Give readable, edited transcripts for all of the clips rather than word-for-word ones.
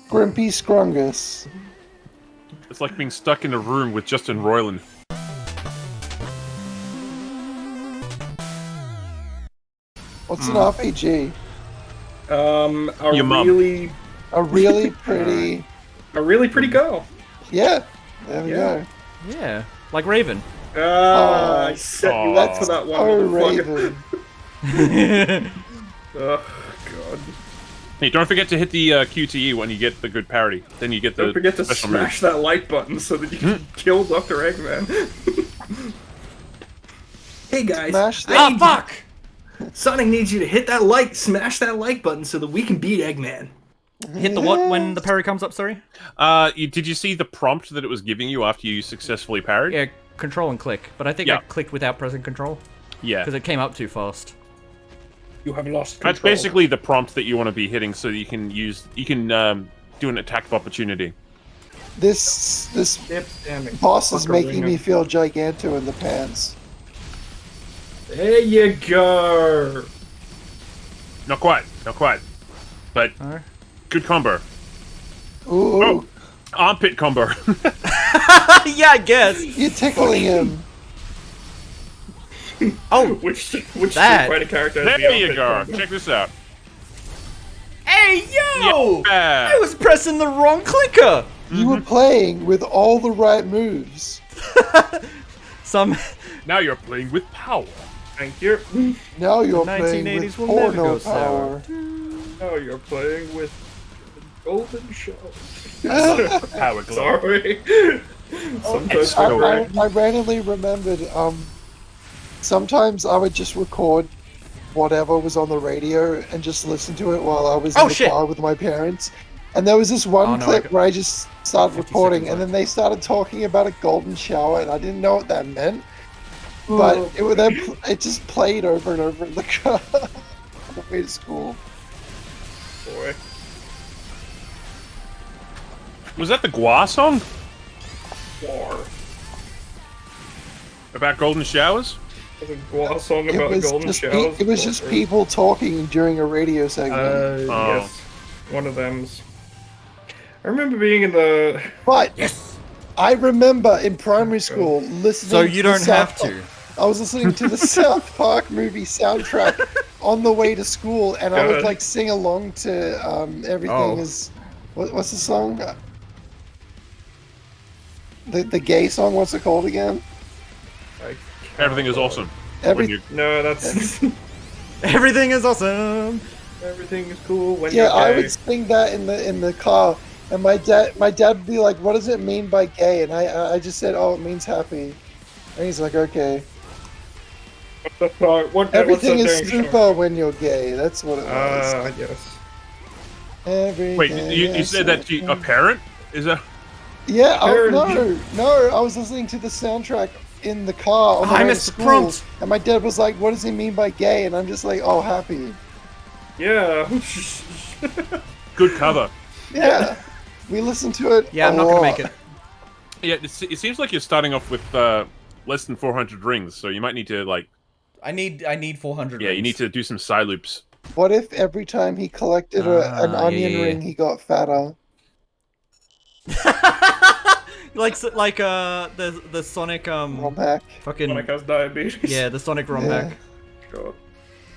Grimpy Scrungus. It's like being stuck in a room with Justin Roiland. What's an RPG? A really pretty... A really pretty girl. Yeah, there we go. Yeah, like Rhayven. I set you up for that one. Oh, Rhayven. Oh, God. Hey, don't forget to hit the QTE when you get the good parry. Then you get the Don't forget to special smash move. that like button so that you can kill Dr. Eggman. Hey guys. Smash Ah, fuck! Sonic needs you to hit that like, smash that like button so that we can beat Eggman. Hit the what when the parry comes up, sorry? Did you see the prompt that it was giving you after you successfully parried? Yeah, control and click. But I think I clicked without pressing control. Yeah. Because it came up too fast. You have lost control. That's basically the prompt that you want to be hitting so that you can do an attack of opportunity. This boss is making me feel giganto in the pants. There you go. Not quite. But good combo. Ooh. Oh, armpit combo. Yeah, I guess. You're tickling him. Oh, which Street that. Fighter character? has the There you armpit go. combo? Check this out. hey, yo! Yeah. I was pressing the wrong clicker! You were playing with all the right moves. Now you're playing with power. Thank you. Now you're The playing 1980s with will never porno go sour. power. Now you're playing with the golden show. Power glove. Sorry. Sometimes I randomly remembered, sometimes I would just record whatever was on the radio and just listen to it while I was in the car with my parents. And there was this one clip where I just started recording, and then they started talking about a golden shower, and I didn't know what that meant. But it just played over and over in the car on the way to school. Boy. Was that the Gua song? War. About golden showers? There's a Gua song about golden showers. It was just people talking during a radio segment. Yes. One of them's. I remember being in the... But I remember in primary school listening So you to don't have to. I was listening to the South Park movie soundtrack on the way to school, and I would like sing along to Everything Is... What's the song? The gay song, what's it called again? Everything is awesome. No, that's... Everything is awesome! Everything is cool when you're gay. I would sing that in the car, and my dad would be like, "What does it mean by gay?" And I just said, "Oh, it means happy." And he's like, "Okay." Everything is super when you're gay. That's what it was. Yes. Everything Wait, you said that to a parent? Is that? Yeah. No. I was listening to the soundtrack in the car on the way to school, and my dad was like, "What does he mean by gay?" And I'm just like, "Oh, happy." Yeah. Good cover. Yeah. We listened to it. Yeah, I'm not gonna make it. Yeah, it seems like you're starting off with less than 400 rings, so you might need to like. I need 400 Yeah, rings. you need to do some side loops. What if every time he collected an onion ring, he got fatter? like the Sonic ROM hack. fucking Sonic has diabetes. Yeah, the Sonic ROM hack. God.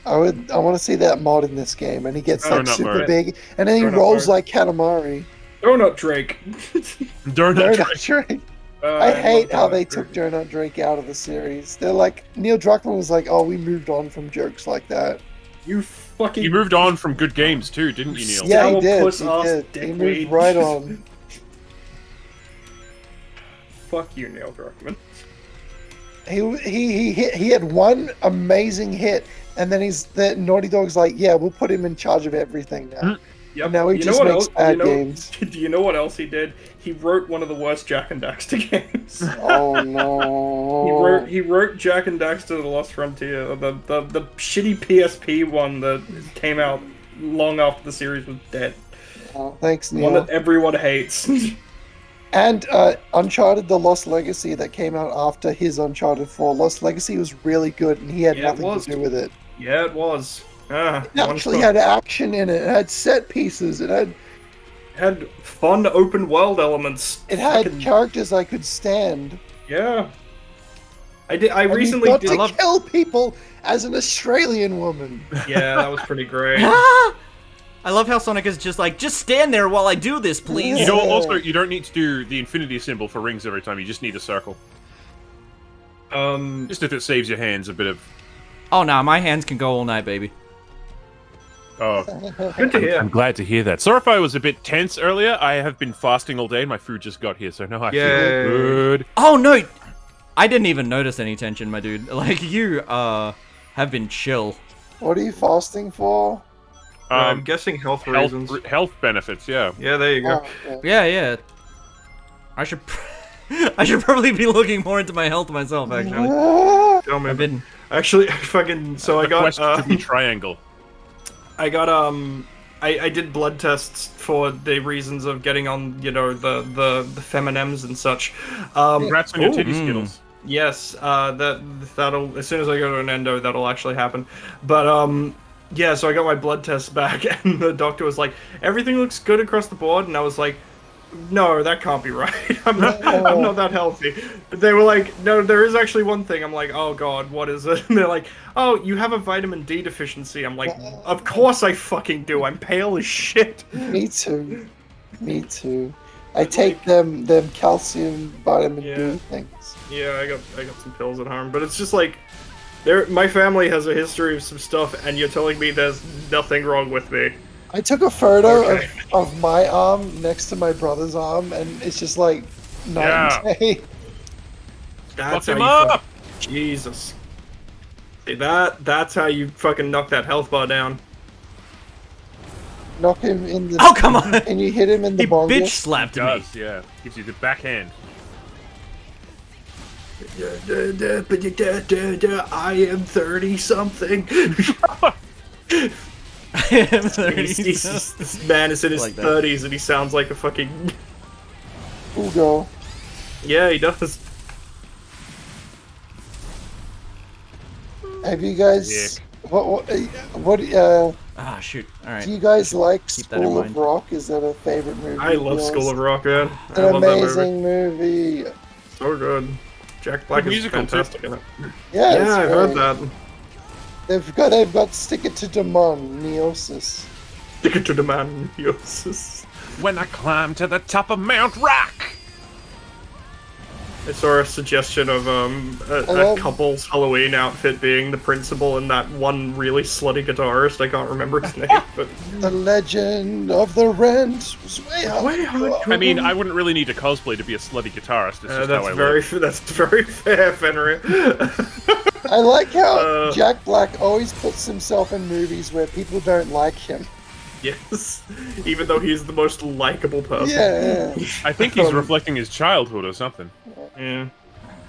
I want to see that mod in this game, and he gets like super big, and then he Donut rolls Murray. like Katamari. Donut Drake. Donut Drake. I hate how they took Donut Drake out of the series. They're like, Neil Druckmann was like, "Oh, we moved on from jokes like that." You fucking. You moved on from good games too, didn't you, Neil? Yeah, he did. He moved right on. Fuck you, Neil Druckmann. He had one amazing hit, and then the Naughty Dog's like, "Yeah, we'll put him in charge of everything now." Yep. And now he just makes bad games. Do you know what else he did? He wrote one of the worst Jak and Daxter games. Oh no! He wrote Jak and Daxter: The Lost Frontier, the shitty PSP one that came out long after the series was dead. Oh, thanks, Neil. One that everyone hates. And Uncharted: The Lost Legacy that came out after his Uncharted 4. Lost Legacy was really good, and he had nothing to do with it. Yeah, it was. It actually had action in it. It had set pieces. It had had fun open world elements. It had Fucking- characters I could stand. Yeah. I And recently you got did. to kill people as an Australian woman. Yeah, that was pretty great. I love how Sonic is just like, just stand there while I do this, please. You don't need to do the infinity symbol for rings every time. You just need a circle. Just if it saves your hands a bit of. Oh no, my hands can go all night, baby. Oh, Good to hear. I'm glad to hear that. Sorry if I was a bit tense earlier. I have been fasting all day and my food just got here, so now I feel Yay. good. Oh no, I didn't even notice any tension, my dude. Like you, have been chill. What are you fasting for? I'm guessing health reasons. Health benefits, yeah. Yeah, there you go. Oh, yeah. Yeah. I should, I should probably be looking more into my health myself. Actually, Tell me. I've been. Actually, fucking. So I The got. quest to be triangle. I got I did blood tests for the reasons of getting on, you know, the feminems and such. Congrats on your ooh, titty skills. Yes, that'll, as soon as I go to an endo, that'll actually happen. But yeah, so I got my blood tests back, and the doctor was like, everything looks good across the board, and I was like, no, that can't be right. I'm not that healthy. But they were like, no, there is actually one thing. I'm like, oh god, what is it? And they're like, oh, you have a vitamin D deficiency. I'm like, of course I fucking do. I'm pale as shit. Me too. Me too. I take them calcium vitamin Yeah. D things. Yeah, I got some pills at home, but it's just like, my family has a history of some stuff, and you're telling me there's nothing wrong with me. I took a photo Okay. of my arm next to my brother's arm, and it's just like night and day. That's Fuck him how you up! Jesus. See, that's how you fucking knock that health bar down. Knock him in the. Oh come on! And you hit him in the He bongo. bitch slapped me. Does, yeah. Gives you the backhand. I am 30 something. This man is in his Like that. 30s and he sounds like a fucking. Ugo. Yeah, he does. Have you guys? What? Ah shoot! All right. Do you guys like Keep that in School of mind. Rock? Is that a favorite movie? I love School of Rock, man. It's I an love that movie. amazing movie. So good. Jack Black Good is musical, too. fantastic in it. Yeah, it's Yeah, I've heard great. that. They've got Stick It to Demoniosis. Stick it to the man, Yosis. When I climb to the top of Mount Rock! I saw a suggestion of a couple's Halloween outfit being the principal and that one really slutty guitarist. I can't remember his name, but The Legend of the Rent was way up. I mean, I wouldn't really need to cosplay to be a slutty guitarist. It's just how that's I very live. that's very fair, Fenrir. I like how Uh, Jack Black always puts himself in movies where people don't like him. Yes, even though he's the most likable person. Yeah, I think he's reflecting his childhood or something. Yeah.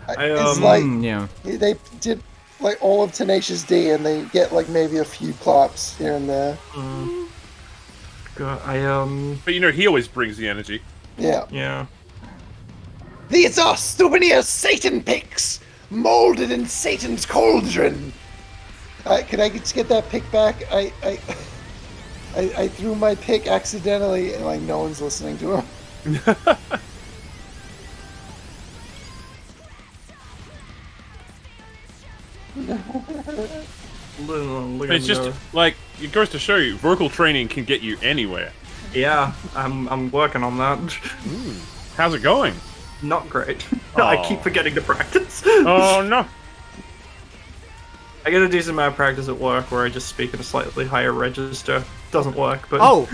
it's like yeah. they did like all of Tenacious D, and they get like maybe a few claps here and there. God, But you know, he always brings the energy. Yeah. yeah. These are souvenir Satan picks, molded in Satan's cauldron. Can I just get that pick back? I threw my pick accidentally, and like no one's listening to him. Look It's just, like, it goes to show you, vocal training can get you anywhere. yeah. I'm working on that. How's it going? Not great. I Aw. keep forgetting to practice. Oh, no. I get a decent amount of practice at work where I just speak in a slightly higher register. Doesn't work, but Oh.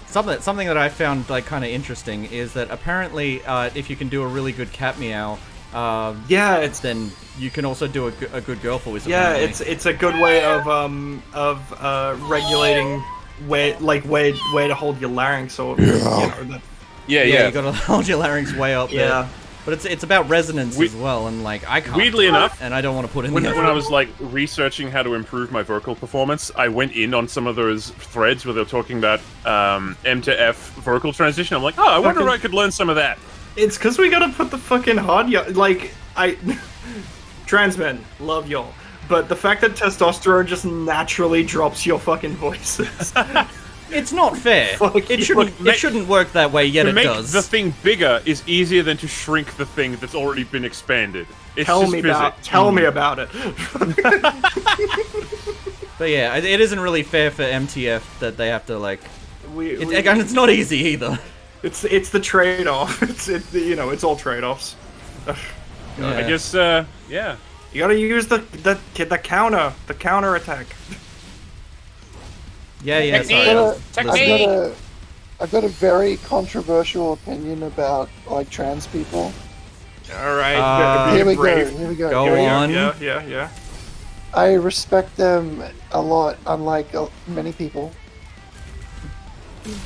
Something that I found like kind of interesting is that apparently, if you can do a really good cat meow, yeah, it's then you can also do a good girl voice. yeah, apparently. it's a good way of regulating where to hold your larynx or you know, that, Yeah, yeah. yeah. You gotta hold your larynx way up there. yeah. But it's about resonance as well, and like I can't. Weirdly do it, enough, and I don't want to put in When the I effort. was, like, researching how to improve my vocal performance, I went in on some of those threads where they're talking about M to F vocal transition. I'm like, oh, I wonder if I could learn some of that. It's because we gotta put the fucking like trans men love y'all, but the fact that testosterone just naturally drops your fucking voices. It's not fair. It shouldn't work that way, yet To it make does. the thing bigger is easier than to shrink the thing that's already been expanded. It's Tell just me physics. about it. But yeah, it isn't really fair for MTF that they have to like. Again, it's not easy either. It's the trade-off. It's all trade-offs. Yeah. I guess, yeah. You gotta use the counter attack. Yeah. Sorry. I've got a very controversial opinion about like trans people. All right. Here we go. Go on. Yeah. I respect them a lot, unlike many people.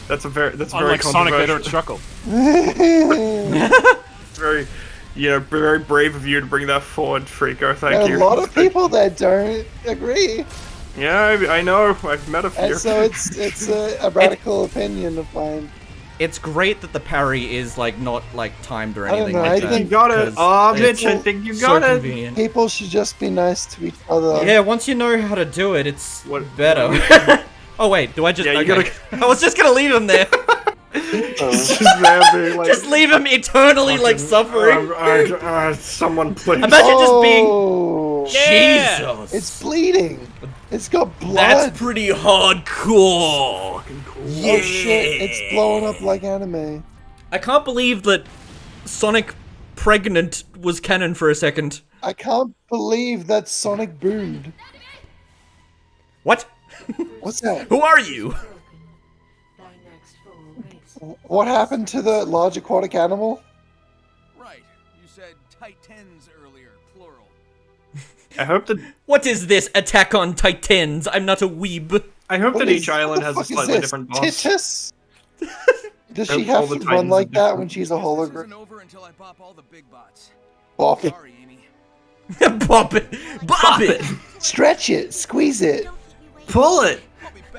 That's very Unlike Sonic, they don't controversial. chuckle. It's very, very brave of you to bring that forward, Freako. Thank There you. are a lot of people that don't agree, Yeah, I know. I've met a few. and so it's a radical opinion of mine. It's great that the parry is like not like timed or I don't anything know, like I that. think You got it. 'cause Oh, it's Mitch, I think you so got it. convenient. People should just be nice to each other. Yeah, once you know how to do it, it's What- better. Oh wait, do I just? Yeah, you okay. I was just gonna leave him there. Just there being like, Just leave him eternally like suffering. someone please. Imagine just being. Oh, Yeah! Jesus. it's bleeding. It's got blood. That's pretty hardcore. Yeah. Oh shit! It's blowing up like anime. I can't believe that Sonic pregnant was canon for a second. I can't believe that Sonic boomed. What? What's that? Who are you? What happened to the large aquatic animal? Right. You said Titans earlier, plural. I hope that What is this Attack on Titans? I'm not a weeb. What each is- island what has the a fuck is slightly this? different boss. Titus? Does she All have the to run Titans like are that different. when she's a This hologram? isn't over until I pop all the big bots. Bop it. Sorry, Amy. Bop it. Bop it. Stretch it. Squeeze it. Pull it.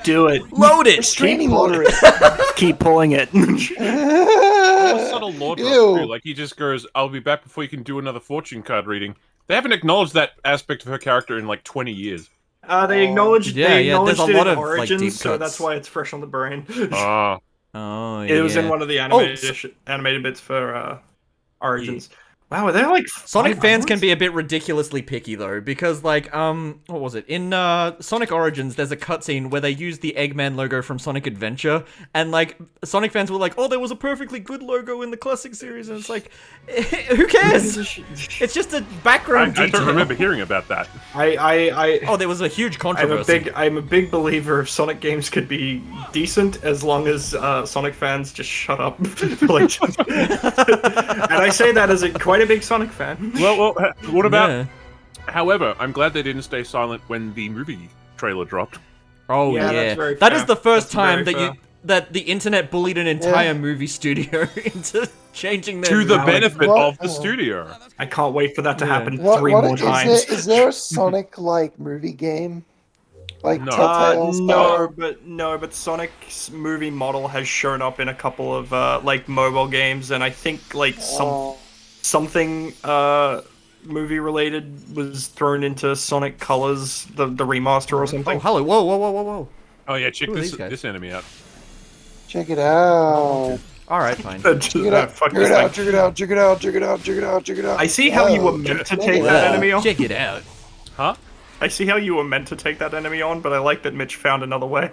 Do it. Load it. Restraining order it. Keep pulling it. A subtle lore drop, Ew. too. Like, he just goes, I'll be back before you can do another fortune card reading. They haven't acknowledged that aspect of her character in, like, 20 years. They acknowledged. Yeah, they yeah, acknowledged there's a it lot in of, like, Origins, deep so cuts. that's why it's fresh on the brain. Ah. Oh, yeah. It was in one of the Oh, animated bits for Origins. Wow, are there like Sonic 5 fans can islands? be a bit ridiculously picky though, because like, what was it? In Sonic Origins, there's a cutscene where they use the Eggman logo from Sonic Adventure, and like, Sonic fans were like, oh, there was a perfectly good logo in the classic series, and it's like, who cares? It's just a background I detail. don't remember hearing about that. Oh, there was a huge controversy. I'm a big believer of Sonic games could be decent as long as Sonic fans just shut up. Like, and I say that as quite a big Sonic fan. Well, what about... Yeah. However, I'm glad they didn't stay silent when the movie trailer dropped. Oh Yeah, yeah, that's very that is fair. the first That's very time that fair. that the internet bullied an entire movie studio into changing their To the Wow. benefit What? of the studio. I can't wait for that to happen What, three what more is times. Is there a Sonic like movie game? Like No. Telltale style? but Sonic's movie model has shown up in a couple of like mobile games, and I think like something movie related was thrown into Sonic Colors, the remaster or Oh, something. hello! Whoa! Oh yeah, check Who are this these guys? this enemy out. Check it out. All right, fine. Check it out. Fuck Check it this out. thing. Check it out. Check it out. Check it out. Check it out. Check it out. I see how you were Oh, meant to check take it that out. enemy on. Check it out. Huh? I see how you were meant to take that enemy on, but I like that Mitch found another way.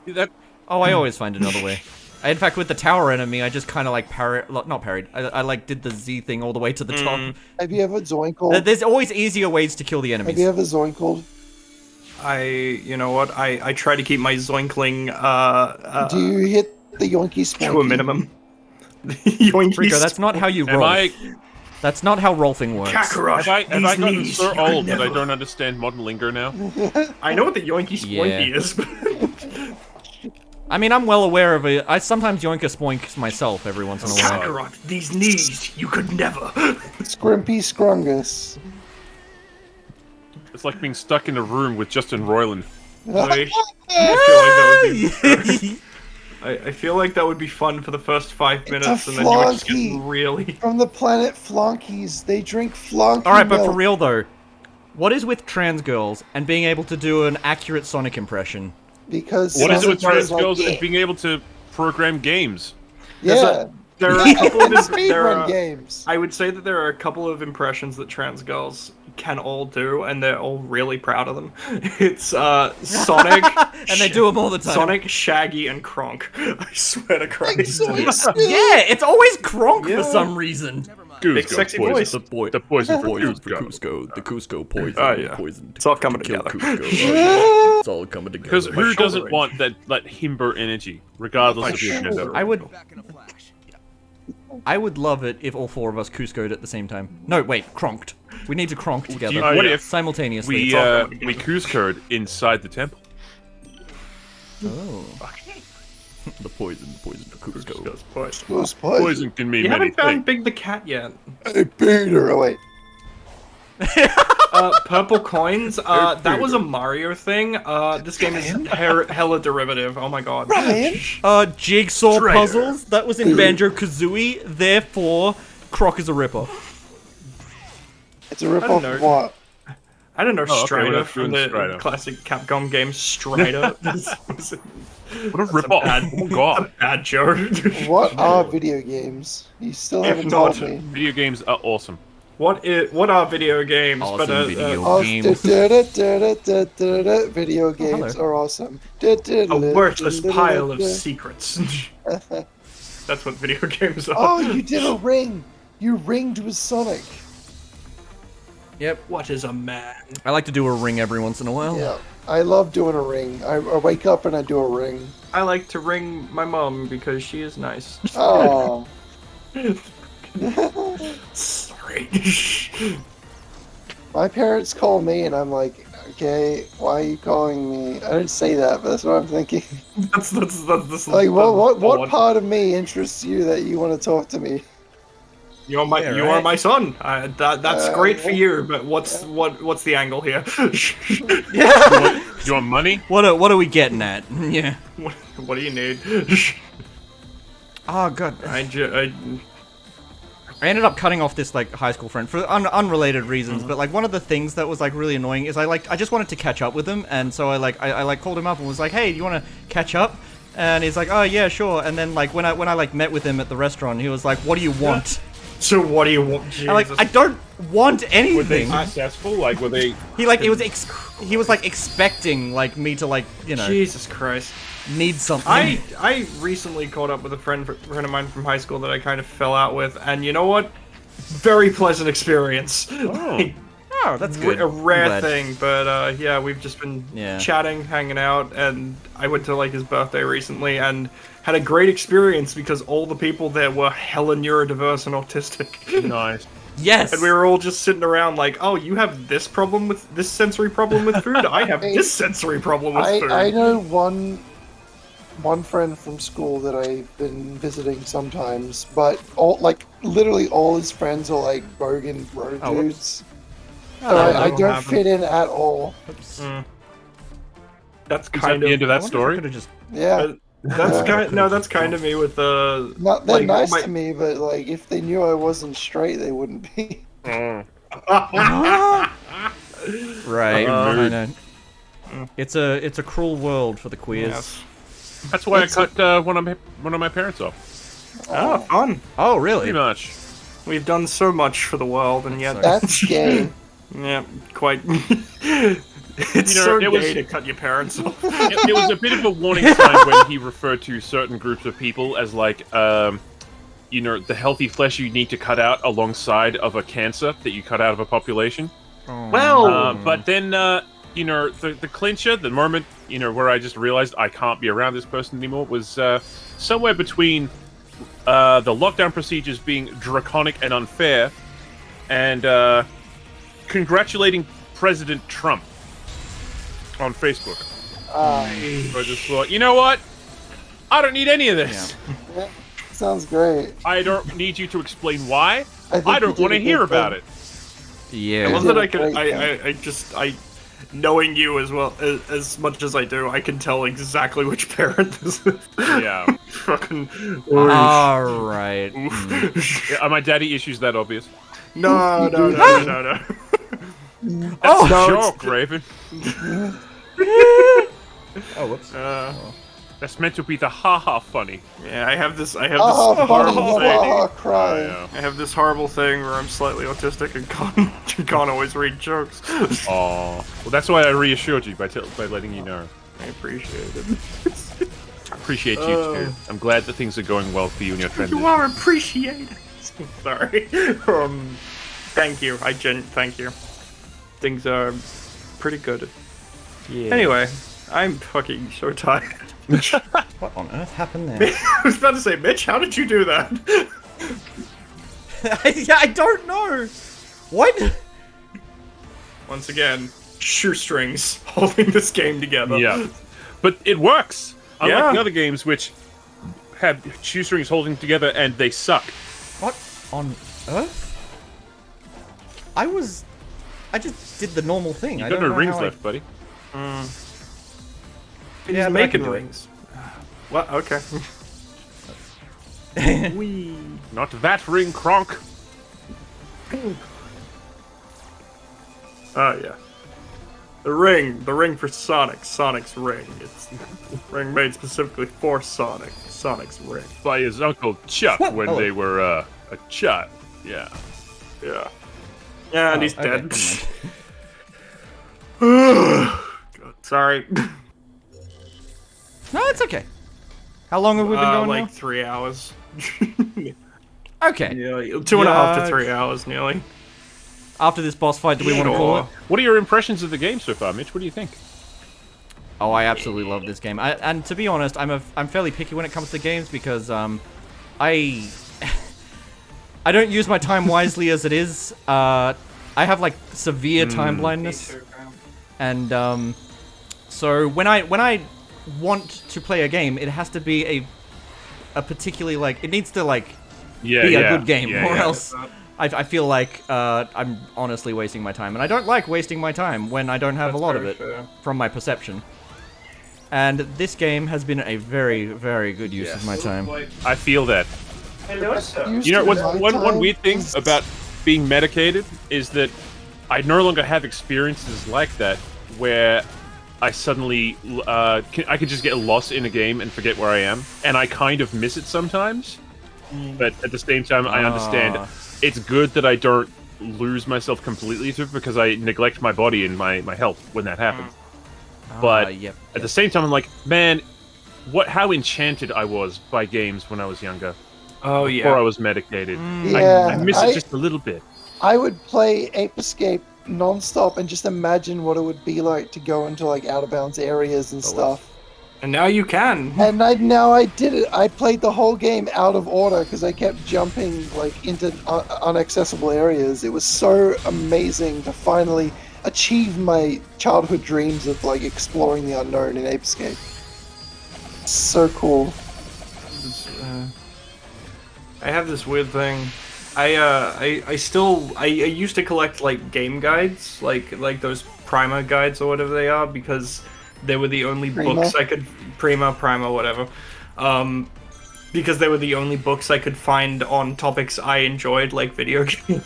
That Oh, I always find another way. In fact, with the tower enemy, I just kind of like not parried. I like did the Z thing all the way to the top. Have you ever zoinkled? There's always easier ways to kill the Have enemies. you ever zoinkled? You know what? I try to keep my zoinkling Do you hit the yoinky to a spanky? minimum. Yoinky Rico, that's not how you am roll. I That's not how rolling works. Kakarot. have I gotten These so knees, old that I never- don't understand modern lingo now? I know what the yoinky spoinky Yeah. is. But I mean, I'm well aware of it. I sometimes yoink a spoink myself every once in a while. Kakarot, these knees, you could never. Scrimpy Scrungus. It's like being stuck in a room with Justin Roiland. I feel like that would be fun for the first 5 minutes, a and then you would just get flonky. really. From the planet Flonkies. They drink Flonky All right, but for milk. real though, what is with trans girls and being able to do an accurate Sonic impression? because What is it with Sonic trans is like girls and it. being able to program games? Yeah, There are a couple and of speedrun games. I would say that there are a couple of impressions that trans girls can all do, and they're all really proud of them. It's Sonic, And they do them all the time. Sonic, Shaggy, and Kronk. I swear to Christ. Yeah, it's always Kronk Yeah. for some reason. Big sexy voice. The poison for Cusco, the Cusco poison, Oh, yeah. poison. It's all coming to kill together. Cusco. Oh, yeah. It's all coming together. Because who shoulder doesn't range. want that himber energy, regardless of your shoulder. gender? I would, Back in a flash. I would love it if all four of us Cusco'd at the same time. No, wait, Kronked. We need to Kronk together. What if simultaneously? we all coming we Cusco'd inside the temple? Oh. the poison for Cusco. Those Poison can mean You many haven't found things. Big the Cat yet. Hey, Peter, oh, wait. Purple coins. That was a Mario thing. This game is hella derivative. Oh my god. Ryan? Jigsaw Traitor. puzzles. That was in Banjo-Kazooie. Therefore, Croc is a ripoff. It's a ripoff don't know. of what? I don't know Oh, okay, we're Strider not from doing the Strider. classic Capcom game Strider. What a ripoff! bad- Oh my god! Bad joke. What are video games? You still haven't not- told me. Video games are awesome. What are video games? Awesome video Oh, games. Video games hello. are awesome. A worthless pile of secrets. That's what video games are. Oh, you did a ring. You ringed with Sonic. Yep. What is a man? I like to do a ring every once in a while. Yeah, I love doing a ring. I wake up and I do a ring. I like to ring my mom because she is nice. Oh. Sorry. My parents call me and I'm like, okay, why are you calling me? I didn't say that, but that's what I'm thinking. that's Like, what part of me interests you that you want to talk to me? You're my Yeah, you right. are my son. That's great for you, but what's the angle here? You want money? What are we getting at? Yeah. what do you need? Oh god. I I ended up cutting off this like high school friend for unrelated reasons, but like one of the things that was like really annoying is I just wanted to catch up with him, and so I called him up and was like, hey, do you want to catch up? And he's like, oh yeah, sure. And then like when I like met with him at the restaurant, he was like, what do you want? So what do you want? I'm like, I don't want anything. Were they successful? Like, were they? He was like expecting like me to like Jesus Christ. need something. I recently caught up with a friend of mine from high school that I kind of fell out with, and you know what? Very pleasant experience. Oh. Oh, that's good. A rare I'm glad. thing, but yeah, we've just been chatting, hanging out, and I went to like his birthday recently and had a great experience because all the people there were hella neurodiverse and autistic. Nice. Yes. And we were all just sitting around like, oh, you have this problem with this sensory problem with food? I have this sensory problem with food. I know one friend from school that I've been visiting sometimes, but literally all his friends are like bogan bro dudes. So I don't fit in at all. That's Is that kind the of end of that story? Yeah. that's kind of me with the. They're like, nice my- to me, but like if they knew I wasn't straight, they wouldn't be. Right. Uh-oh. I know. It's a cruel world for the queers. Yes. That's why I cut one of my parents off. Oh, fun. Oh, really? Pretty much. We've done so much for the world, and yet That's gay. yeah, quite. It's You know, so it gay was- to cut your parents off. It was a bit of a warning sign when he referred to certain groups of people as like, the healthy flesh you need to cut out alongside of a cancer that you cut out of a population. Well, But then, the clincher, the moment, where I just realized I can't be around this person anymore was somewhere between the lockdown procedures being draconic and unfair and congratulating President Trump on Facebook. So I just thought, you know what? I don't need any of this. Yeah, sounds great. I don't need you to explain why. think I you don't did want a to good hear thing. about it. Yeah. I love did that a I could. great Knowing you as well as much as I do, I can tell exactly which parent this is. Yeah. Fucking. All right. Are my daddy issues that obvious? No. That's a joke, Raven. Oh, whoops. That's meant to be the haha funny. Yeah, I have this Oh, funny, horrible never thing. cry. Yeah. I have this horrible thing where I'm slightly autistic and can't always read jokes. Aw. Well, that's why I reassured you by letting you know. I appreciate it. I appreciate you too. I'm glad that things are going well for you and your transition. You are appreciated. Sorry. Thank you. Thank you. Things are pretty good. Yeah. Anyway, I'm fucking so tired. What on earth happened there? I was about to say, Mitch, how did you do that? Yeah, I don't know. What? Once again, shoestrings holding this game together. Yeah. But it works! Unlike Yeah. the other games which have shoestrings holding together and they suck. What on earth? I just did the normal thing. You I got don't no know rings how left, buddy. He's Yeah, but I making can do it. rings. What? Okay. Wee. Not that ring, Kronk. Oh yeah. The ring for Sonic. Sonic's ring. It's a ring made specifically for Sonic. Sonic's ring. By his uncle Chuck What? when Oh. they were a child. Yeah. Yeah. Yeah, and Oh, he's okay, dead. never mind. God, sorry. No, it's okay. How long have we been going like 3 hours. now? Okay. Nearly 2.5 to Yeah. 3 hours, nearly. After this boss fight, do we want to call it? What are your impressions of the game so far, Mitch? What do you think? Oh, I absolutely love this game. And to be honest, I'm fairly picky when it comes to games because I I don't use my time wisely as it is. I have like severe time blindness, and so when I want to play a game, it has to be a particularly like it needs to like be a good game, or else I feel like I'm honestly wasting my time, and I don't like wasting my time when I don't have a lot of it from my perception. And this game has been a very, very good use of my time. I feel that. Used You know, to one nighttime weird thing is- about being medicated is that I no longer have experiences like that where I suddenly I could just get lost in a game and forget where I am, and I kind of miss it sometimes. But at the same time, I understand it's good that I don't lose myself completely to it because I neglect my body and my health when that happens. But Yep. at the same time, I'm like, man, how enchanted I was by games when I was younger. Oh Before I was medicated. Yeah, I miss it just a little bit. I would play Ape Escape non-stop and just imagine what it would be like to go into like out of bounds areas and stuff. And now you can. And now I did it. I played the whole game out of order because I kept jumping like into inaccessible areas. It was so amazing to finally achieve my childhood dreams of like exploring the unknown in Ape Escape. So cool. I have this weird thing. I used to collect like game guides, like those Prima guides or whatever they are, because they were the only books I could Prima, whatever. Because they were the only books I could find on topics I enjoyed, like video games.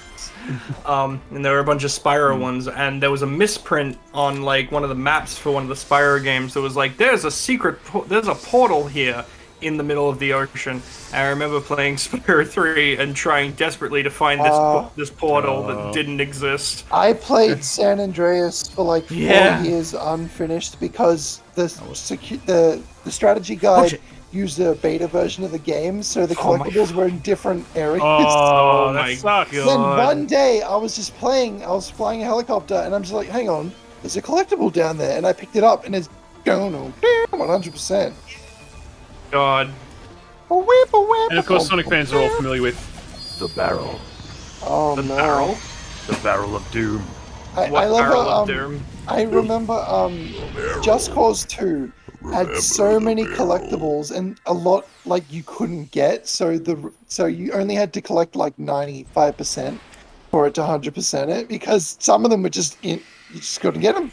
And there were a bunch of Spyro ones, and there was a misprint on like one of the maps for one of the Spyro games that was like, there's a portal here in the middle of the ocean. And I remember playing Spyro 3 and trying desperately to find this portal that didn't exist. I played San Andreas for like 4 years unfinished because the strategy guide used a beta version of the game, so the collectibles were in different areas. Oh, that sucks. Then one day I was just playing, I was flying a helicopter, and I'm just like, hang on, there's a collectible down there, and I picked it up, and it's going 100%. God. And of course, Sonic fans are all familiar with the barrel. Oh The no. barrel? The barrel of doom. I Barrel love of how Doom? I remember Just Cause 2 had so many collectibles and a lot like you couldn't get, so you only had to collect like 95% for it to 100% it, because some of them were just you just couldn't get them.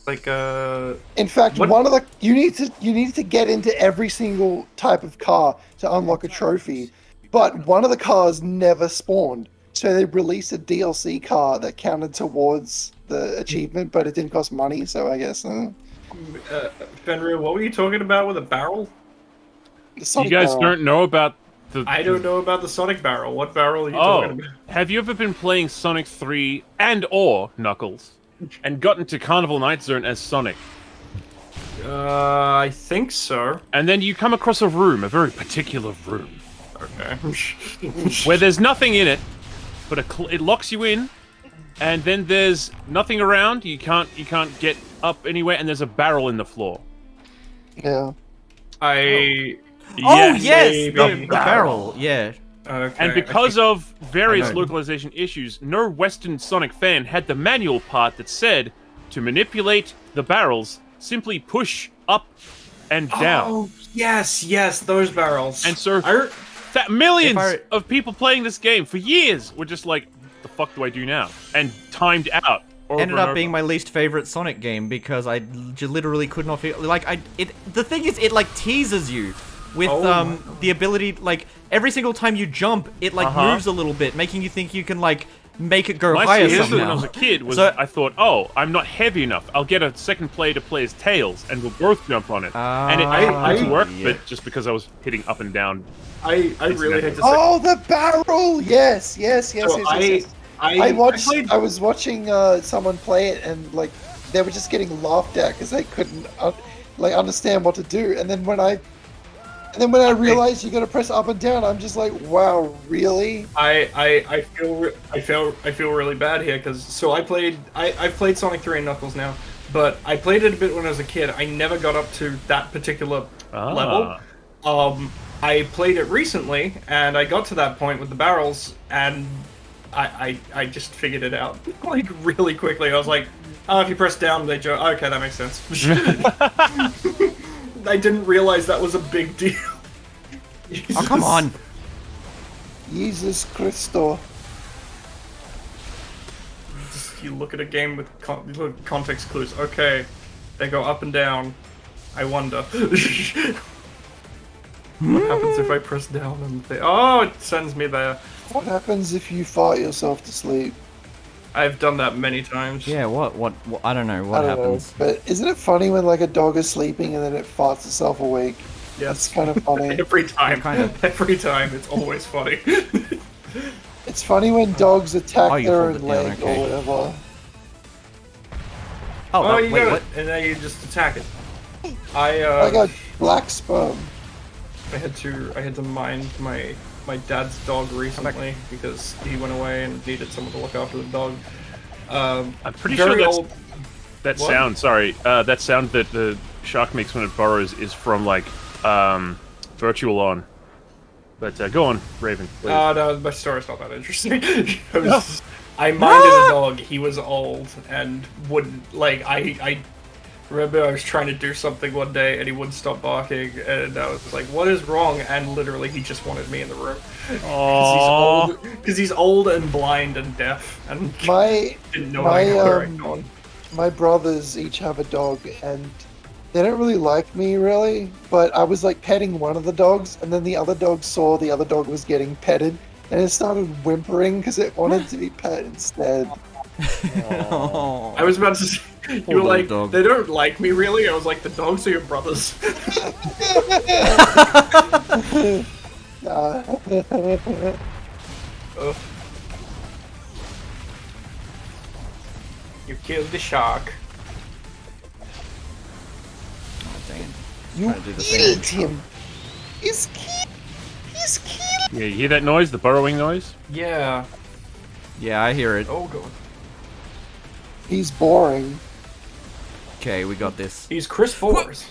Like In fact, one of the you need to get into every single type of car to unlock a trophy, but one of the cars never spawned. So they released a DLC car that counted towards the achievement, but it didn't cost money. So I guess Fenrir, what were you talking about with a barrel? The You Sonic guys barrel. don't know about the. I don't know about the Sonic barrel. What barrel are you Oh, talking about? have you ever been playing Sonic 3 and or Knuckles, and gotten to Carnival Night Zone as Sonic? I think so. And then you come across a room, a very particular room, Okay. where there's nothing in it, but it locks you in, and then there's nothing around. You can't get up anywhere, and there's a barrel in the floor. Yeah. Oh yes, Maybe. the barrel. Yeah. Okay. And because of various I know. localization issues, no Western Sonic fan had the manual part that said to manipulate the barrels, simply push up and down. Oh yes, those barrels. And so millions of people playing this game for years were just like, the fuck do I do now? And timed out. Ended up being my least favorite Sonic game because I literally could not feel like the thing is, it like teases you with the ability, like every single time you jump, it like moves a little bit, making you think you can like make it go higher somehow. When I was a kid, I thought, oh, I'm not heavy enough. I'll get a second player to play as Tails, and we'll both jump on it. And it happened to work, but just because I was hitting up and down. I really hate to say. Oh, the barrel! Yes. I was watching someone play it, and like they were just getting laughed at because they couldn't like understand what to do. And then when I realized you got to press up and down, I'm just like, wow, really? I feel really bad here because I've played Sonic 3 and Knuckles now, but I played it a bit when I was a kid. I never got up to that particular level. I played it recently, and I got to that point with the barrels, and I just figured it out like really quickly. I was like, oh, if you press down, they jump. Okay, that makes sense. I didn't realize that was a big deal. Oh, come on. Jesus Christo. You look at a game with context clues. Okay, they go up and down. I wonder. What happens if I press down and oh, it sends me there. What happens if you fart yourself to sleep? I've done that many times. Yeah, what I don't know what happens. But isn't it funny when like a dog is sleeping and then it farts itself awake? Yeah, it's kind of funny. Every time, every time, it's always funny. It's funny when dogs attack you their hold own it down, leg okay. or whatever. Oh, you wait, got what? it, and then you just attack it. I got black sperm. I had to mind my dad's dog recently because he went away and needed someone to look after the dog. I'm pretty sure that sound. Sorry, that sound that the shark makes when it burrows is from like Virtual On. But go on, Raven. No, my story's not that interesting. I minded a dog. He was old and wouldn't like. I remember I was trying to do something one day and he wouldn't stop barking, and I was like, "What is wrong?" And literally, he just wanted me in the room because he's old and blind and deaf and didn't know how to act on. My brothers each have a dog, and they don't really like me, really. But I was like petting one of the dogs, and then the other dog saw the other dog was getting petted, and it started whimpering because it wanted to be pet instead. I was about to say, you were like, dog. They don't like me, really? I was like, the dogs are your brothers. You killed the shark. Oh, dang. You killed him. He's killed. Yeah, you hear that noise? The burrowing noise? Yeah. Yeah, I hear it. Oh, God. He's boring. Okay, we got this. He's Chris Forrest.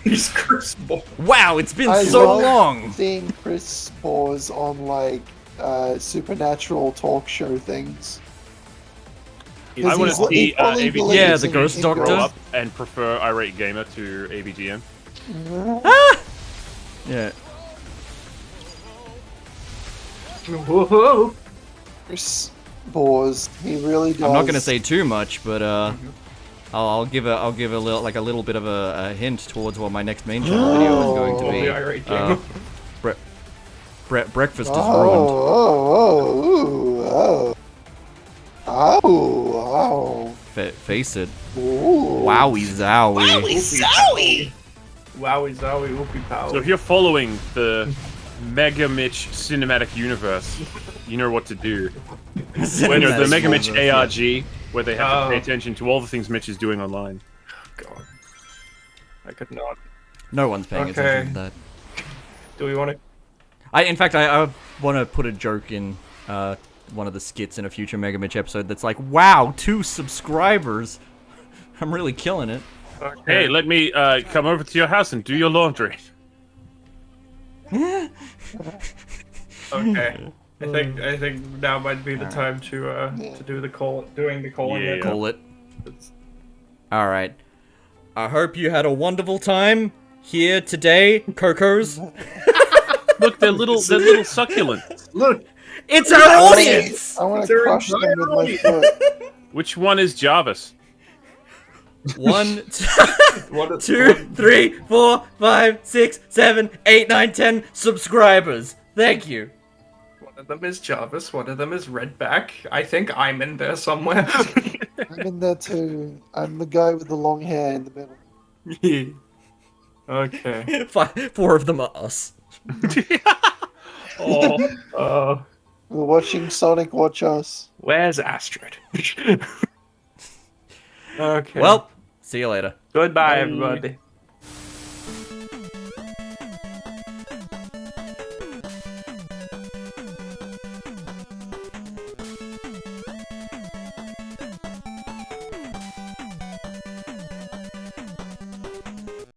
He's Chris Bores. Wow, it's been so long. Seeing Chris Bores on like supernatural talk show things. I want to see AVGN. Yeah, the Ghost Doctor. Grow up and prefer Irate Gamer to AVGN. Yeah. Whoa. Chris Bores, he really does. I'm not gonna say too much, but I'll give a little bit of a hint towards what my next main channel video is going to be. Irate Gamer. Breakfast is ruined. Oh. Face it. Ooh. Wowie zowie. Zowie! Wowie zowie, whoopie pow. So if you're following the Mega Mitch cinematic universe, you know what to do. When you're the Mega Mitch ARG, where they have to pay attention to all the things Mitch is doing online. God. I could not. No one's paying attention to that. Do we want to? In fact, I want to put a joke in one of the skits in a future Mega Mitch episode that's like, wow, 2 subscribers. I'm really killing it. Okay. Hey, let me come over to your house and do your laundry. Okay. I think now might be the time to do the doing the calling. Yeah. Call it. All right. I hope you had a wonderful time here today, Cocos. Look, they're little succulents. Look, It's our audience. I want to crush them with my foot. Which one is Jarvis? 1, 2, 3, 4, 5, 6, 7, 8, 9, 10 subscribers. Thank you. One of them is Jarvis, one of them is Redback. I think I'm in there somewhere. I'm in there too. I'm the guy with the long hair in the middle. Okay. 4 of them are us. Oh, We're watching Sonic watch us. where's Astrid? Okay. Well, see you later. Goodbye, everybody.